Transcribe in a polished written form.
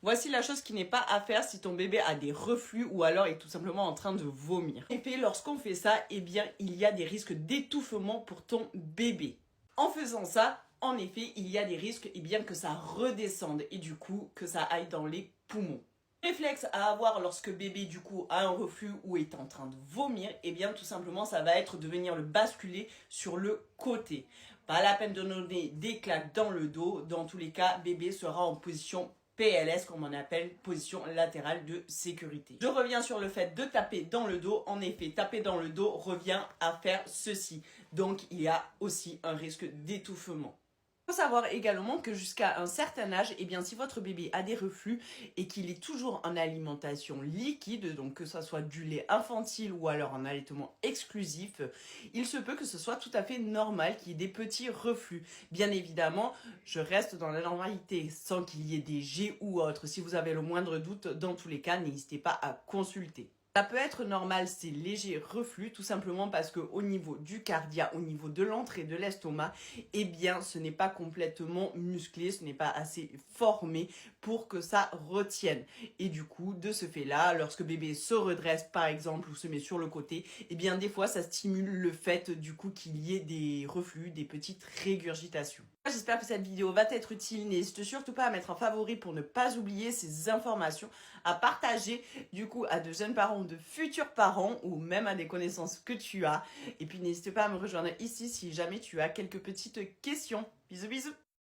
Voici la chose qui n'est pas à faire si ton bébé a des reflux ou alors est tout simplement en train de vomir. En effet, lorsqu'on fait ça, eh bien, il y a des risques d'étouffement pour ton bébé. En faisant ça, en effet, il y a des risques que ça redescende et du coup que ça aille dans les poumons. Réflexe à avoir lorsque bébé du coup a un reflux ou est en train de vomir, tout simplement ça va être de venir le basculer sur le côté. Pas la peine de donner des claques dans le dos, dans tous les cas bébé sera en position PLS, comme on appelle, position latérale de sécurité. Je reviens sur le fait de taper dans le dos. En effet, taper dans le dos revient à faire ceci. Donc, il y a aussi un risque d'étouffement. Il faut savoir également que jusqu'à un certain âge, si votre bébé a des reflux et qu'il est toujours en alimentation liquide, donc que ce soit du lait infantile ou alors un allaitement exclusif, il se peut que ce soit tout à fait normal qu'il y ait des petits reflux. Bien évidemment, je reste dans la normalité sans qu'il y ait des jets ou autres. Si vous avez le moindre doute, dans tous les cas, n'hésitez pas à consulter. Ça peut être normal, ces légers reflux, tout simplement parce qu'au niveau du cardia, au niveau de l'entrée de l'estomac, ce n'est pas complètement musclé, ce n'est pas assez formé pour que ça retienne. Et du coup, de ce fait-là, lorsque bébé se redresse par exemple ou se met sur le côté, des fois ça stimule le fait du coup qu'il y ait des reflux, des petites régurgitations. J'espère que cette vidéo va t'être utile. N'hésite surtout pas à mettre en favori pour ne pas oublier ces informations, à partager du coup à de jeunes parents, de futurs parents ou même à des connaissances que tu as. Et puis n'hésite pas à me rejoindre ici si jamais tu as quelques petites questions. Bisous bisous.